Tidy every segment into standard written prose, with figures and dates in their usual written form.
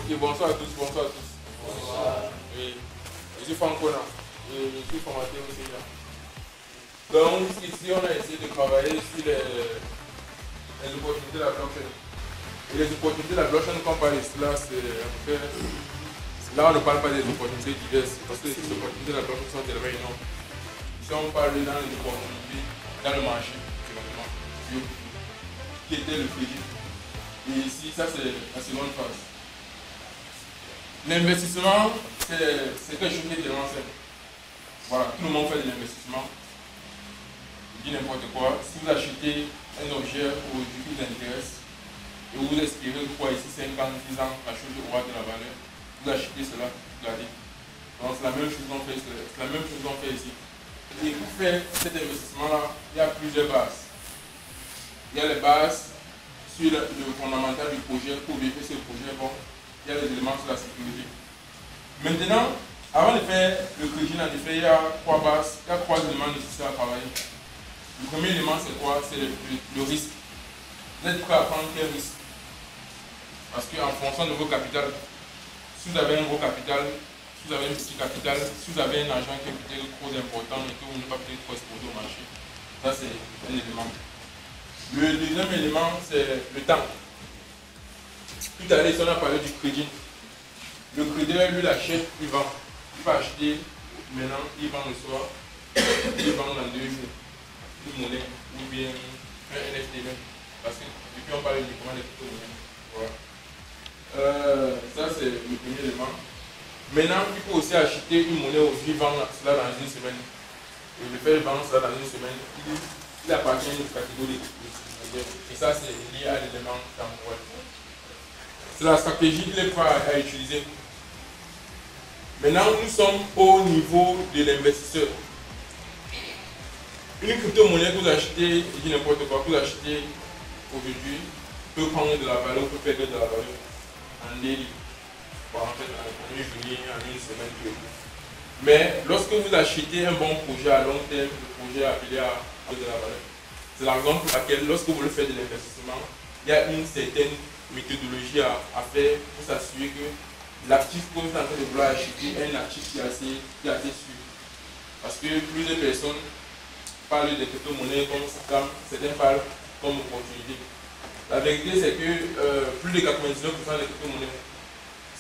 Ok, bonsoir à tous, bonsoir à tous. Bonsoir. Oui. Je suis Fankona et je suis formateur au CEA. Donc ici on a essayé de travailler sur les opportunités de la blockchain. Et les opportunités de la blockchain qu'on parle ici là, c'est en fait, là on ne parle pas des opportunités diverses parce que les opportunités de la blockchain sont tellement énormes. Ici on parle dans les opportunités dans le marché, qui était le crédit. Et ici, ça c'est la seconde phase. L'investissement, c'est quelque chose qui est tellement simple. Voilà, tout le monde fait de l'investissement. Je dis n'importe quoi. Si vous achetez un objet aujourd'hui qui vous intéresse et vous espérez quoi ici 5 ans, 10 ans, la chose aura de la valeur, vous achetez cela, vous gardez. Donc c'est la même chose qu'on fait, c'est la même chose qu'on fait ici. Et pour faire cet investissement-là, il y a plusieurs bases. Il y a les bases sur le fondamental du projet pour vérifier si le projet est bon. Il y a les éléments sur la sécurité. Maintenant, avant de faire le crédit, en effet, il y a trois bases, il y a trois éléments nécessaires à travailler. Le premier élément, c'est quoi? C'est le risque. Vous êtes prêt à prendre quel risque? Parce qu'en fonction de vos capitales, si vous avez un gros capital, si vous avez un petit capital, si vous avez un argent qui est peut-être trop important et que vous n'êtes pas peut-être trop exposé au marché, ça c'est un élément. Le deuxième élément, c'est le temps. Tout à l'heure, on a parlé du crédit. Le crédit, lui, l'achète, il vend. Il va acheter maintenant, il vend le soir, il vend dans 2 jours. Une monnaie, ou bien un NFT même. Parce que depuis, on parle uniquement des crypto-monnaies. Voilà. Ça, c'est le premier élément. Maintenant, il peut aussi acheter une monnaie aujourd'hui, vendre cela dans une semaine. Et le fait de vendre cela dans une semaine, il appartient à une catégorie. Et ça, c'est lié à l'élément temporel. C'est la stratégie qu'il est prêt à utiliser. Maintenant, nous sommes au niveau de l'investisseur. Une crypto-monnaie que vous achetez, je dis n'importe quoi, que vous achetez aujourd'hui, peut prendre de la valeur, peut perdre de la valeur en daily. En fait, en une journée, en une semaine, tout. Mais lorsque vous achetez un bon projet à long terme, le projet appelé à de la valeur. C'est la raison pour laquelle, lorsque vous voulez faire de l'investissement, il y a une certaine méthodologie à faire pour s'assurer que l'actif que vous êtes en train de vouloir acheter est un actif qui est assez sûr. Parce que plusieurs personnes parlent des crypto-monnaies comme scam, certains parlent comme opportunité. La vérité, c'est que plus de 99% des crypto-monnaies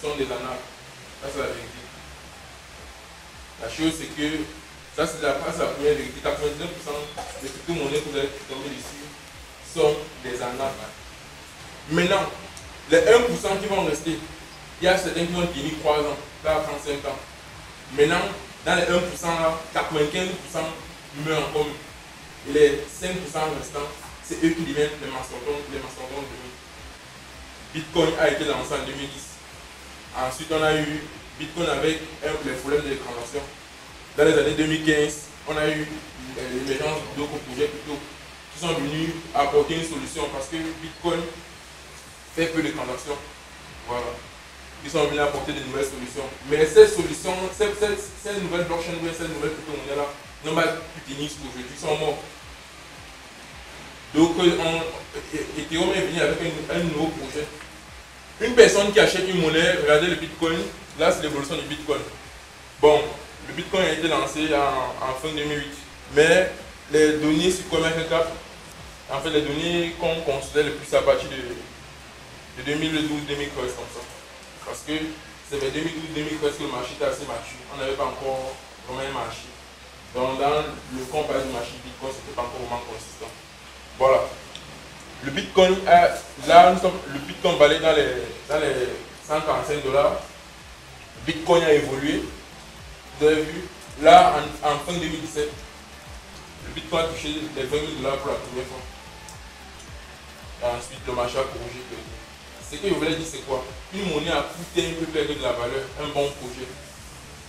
sont des arnaques. Ça, c'est la vérité. La chose, c'est que ça, c'est la première vérité. 99% des crypto-monnaies que vous allez tomber dessus sont des arnaques. Maintenant, les 1% qui vont rester, il y a certains qui vont tenir 3 ans, là, 35 ans. Maintenant, dans les 1%, là, 95% meurent en commun. Et les 5% restants, c'est eux qui deviennent les mastodontes de demain. Bitcoin a été lancé en 2010. Ensuite, on a eu Bitcoin avec les problèmes de transactions. Dans les années 2015, on a eu l'émergence d'autres projets plutôt qui sont venus apporter une solution parce que Bitcoin fait peu de transactions. Voilà. Ils sont venus apporter de nouvelles solutions. Mais ces solutions, ces nouvelles blockchains, ces nouvelles crypto-monnaies-là, n'ont pas pu tenir jusqu'aujourd'hui, ils sont morts. Donc, Ethereum est venu avec un nouveau projet. Une personne qui achète une monnaie, regardez le Bitcoin, là c'est l'évolution du Bitcoin. Bon, le Bitcoin a été lancé en fin 2008, mais les données sur CoinMarketCap, en fait les données qu'on considère le plus à partir de 2012-2013 comme ça. Parce que c'est vers 2012-2013 que le marché était assez mature, on n'avait pas encore vraiment un marché. Donc dans le comparé du marché Bitcoin, c'était pas encore vraiment consistant. Voilà. Le Bitcoin, là, le Bitcoin valait dans les 145 $. Le Bitcoin a évolué. Vous avez vu, là, en fin 2017, le Bitcoin a touché les 20 000 $ pour la première fois. Et ensuite, le marché a corrigé. Ce que je voulais dire, c'est quoi? Une monnaie à court terme peut perdre de la valeur, un bon projet.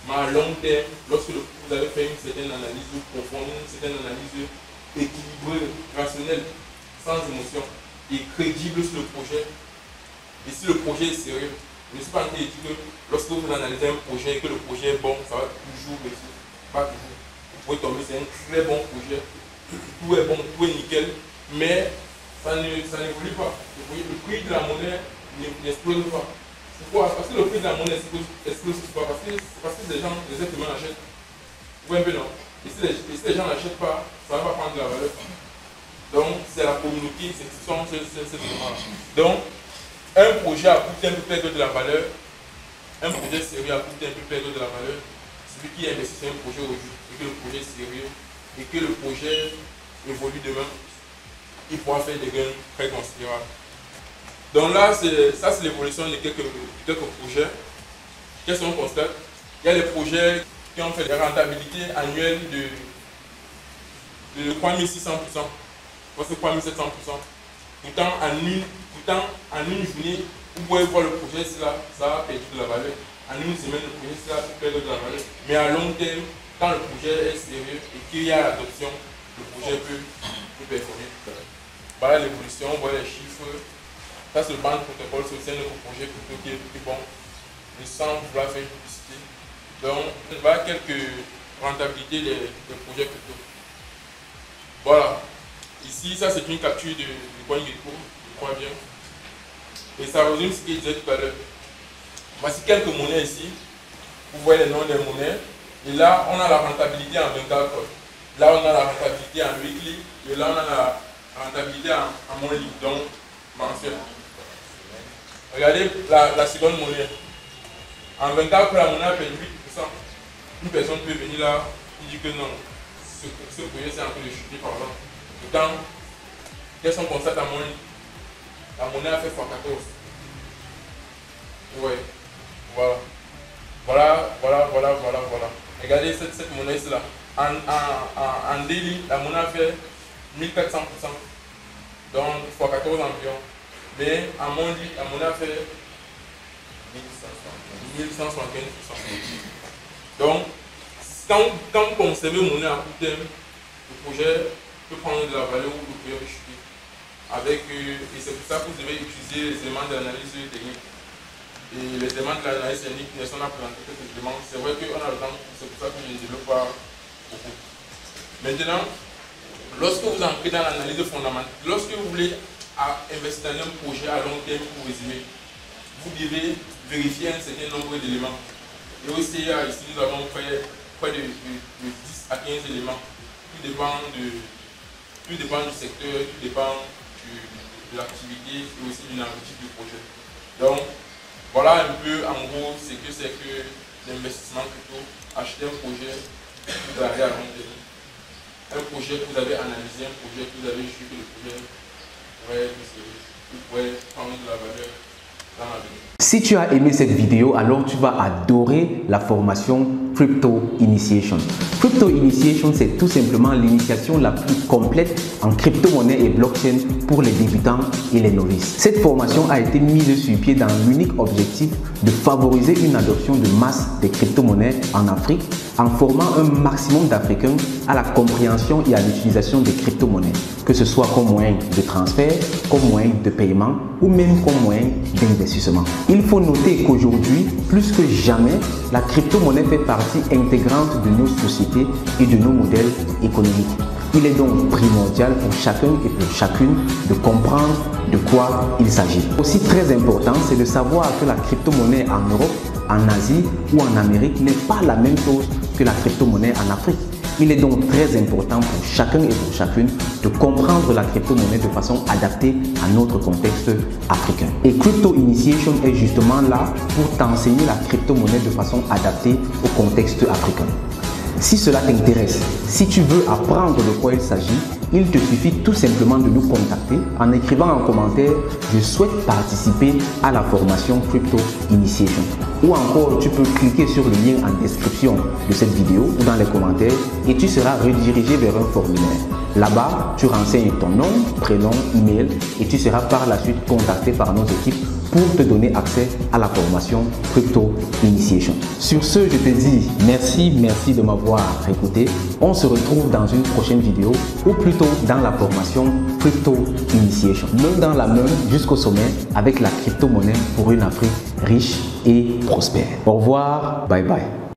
Mais à long terme, lorsque vous avez fait une certaine analyse profonde, une certaine analyse équilibrée, rationnelle, sans émotion et crédible sur le projet, et si le projet est sérieux, je ne suis pas en train de dire que lorsque vous analysez un projet et que le projet est bon, ça va toujours réussir. Pas toujours. Vous pouvez tomber sur un très bon projet, tout est bon, tout est nickel, mais ça n'évolue pas. Le prix de la monnaie n'explose pas. Pourquoi? Parce que le prix de la monnaie explose. Parce que les gens, les êtres humains achètent. Vous voyez un peu, non? Et si les gens n'achètent pas, ça ne va pas prendre de la valeur. Donc, c'est la communauté, c'est ce moment-là. Donc, un projet à coûter un peu perdre de la valeur, un projet sérieux à coûter un peu perdre de la valeur, celui qui investit sur un projet aujourd'hui, et que le projet est sérieux, et que le projet évolue demain, il pourra faire des gains très considérables. Donc là, ça c'est l'évolution de quelques projets. Qu'est-ce qu'on constate? Il y a des projets qui ont fait des rentabilités annuelles de 3600%, presque 3700%. Pourtant, en une journée, vous pouvez voir le projet, ça a perdu de la valeur. En une semaine, le projet, ça a perdu de la valeur. Mais à long terme, quand le projet est sérieux et qu'il y a l'adoption, le projet peut performer. Voilà l'évolution, voilà les chiffres. Ça, c'est le banc de protocole, c'est un autre projet qui est bon. Je sens vouloir faire une publicité. Donc, voilà quelques rentabilités des projets crypto. Voilà. Ici, ça, c'est une capture du CoinGecko, je crois bien. Et ça résume ce qu'il disait tout à l'heure. Voici quelques monnaies ici. Vous voyez les noms des monnaies. Et là, on a la rentabilité en 24 heures. Là, on a la rentabilité en weekly. Et là, on a la rentabilité en monthly, donc mensuel. Regardez la seconde monnaie. En 24 heures, la monnaie a perdu 8%. Une personne peut venir là, il dit que non, ce projet c'est en train de chuter par là. Pourtant, qu'est-ce qu'on constate à monnaie? La monnaie a fait x14. Ouais. Voilà. Regardez cette monnaie là. En daily, la monnaie a fait 1400%. Donc x14 environ. Mais en monthly, la monnaie a fait 1175%. Donc, quand vous conservez monnaie à court terme, le projet peut prendre de la valeur ou le projet peut chuter. Et c'est pour ça que vous devez utiliser les éléments de l'analyse technique. Et les éléments de l'analyse technique ne sont pas présentés que ces éléments. C'est vrai qu'on a le temps, c'est pour ça que je ne développe pas beaucoup. Maintenant, lorsque vous entrez dans l'analyse fondamentale, lorsque vous voulez investir dans un projet à long terme pour résumer, vous devez vérifier un certain nombre d'éléments. Et aussi, ici, nous avons fait près de 10 à 15 éléments. Tout dépend du secteur, tout dépend de l'activité et aussi du narratif du projet. Donc, voilà un peu, en gros, ce que c'est que l'investissement crypto. Acheter un projet, vous allez à long terme. Un projet que vous avez analysé, un projet que vous avez suivi, le projet pourrait prendre de la valeur dans l'avenir. Si tu as aimé cette vidéo, alors tu vas adorer la formation Crypto Initiation. Crypto Initiation, c'est tout simplement l'initiation la plus complète en crypto-monnaie et blockchain pour les débutants et les novices. Cette formation a été mise sur pied dans l'unique objectif de favoriser une adoption de masse des crypto-monnaies en Afrique en formant un maximum d'Africains à la compréhension et à l'utilisation des crypto-monnaies, que ce soit comme moyen de transfert, comme moyen de paiement ou même comme moyen d'investissement. Il faut noter qu'aujourd'hui, plus que jamais, la crypto-monnaie fait partie intégrante de nos sociétés et de nos modèles économiques. Il est donc primordial pour chacun et pour chacune de comprendre de quoi il s'agit. Aussi très important, c'est de savoir que la crypto-monnaie en Europe, en Asie ou en Amérique n'est pas la même chose que la crypto-monnaie en Afrique. Il est donc très important pour chacun et pour chacune de comprendre la crypto-monnaie de façon adaptée à notre contexte africain. Et Crypto Initiation est justement là pour t'enseigner la crypto-monnaie de façon adaptée au contexte africain. Si cela t'intéresse, si tu veux apprendre de quoi il s'agit, il te suffit tout simplement de nous contacter en écrivant en commentaire « Je souhaite participer à la formation Crypto Initiation » ou encore tu peux cliquer sur le lien en description de cette vidéo ou dans les commentaires et tu seras redirigé vers un formulaire. Là-bas, tu renseignes ton nom, prénom, email et tu seras par la suite contacté par nos équipes pour te donner accès à la formation Crypto Initiation. Sur ce, je te dis merci de m'avoir écouté. On se retrouve dans une prochaine vidéo ou plutôt dans la formation Crypto Initiation. Main dans la main jusqu'au sommet avec la crypto-monnaie pour une Afrique riche et prospère. Au revoir, bye bye.